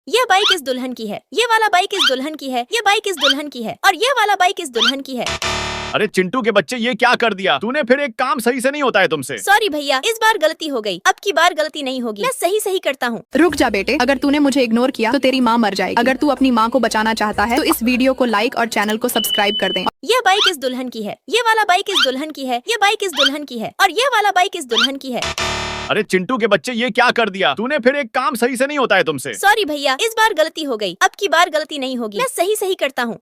ये बाइक इस दुल्हन की है, ये वाला बाइक इस दुल्हन की है, ये बाइक इस दुल्हन की है और ये वाला बाइक इस दुल्हन की है। अरे चिंटू के बच्चे, ये क्या कर दिया तूने? फिर एक काम सही से नहीं होता है तुमसे। सॉरी भैया, इस बार गलती हो गई, अब की बार गलती नहीं होगी, मैं सही करता हूँ। रुक जा बेटे, अगर तूने मुझे इग्नोर किया तो तेरी माँ मर जाएगी। अगर तू अपनी माँ को बचाना चाहता है तो इस वीडियो को लाइक और चैनल को सब्सक्राइब कर दें। ये बाइक इस दुल्हन की है, ये वाला बाइक इस दुल्हन की है, ये बाइक इस दुल्हन की है और ये वाला बाइक इस दुल्हन की है। अरे चिंटू के बच्चे, ये क्या कर दिया तूने? फिर एक काम सही से नहीं होता है तुमसे। सॉरी भैया, इस बार गलती हो गई, अब की बार गलती नहीं होगी, मैं सही करता हूँ।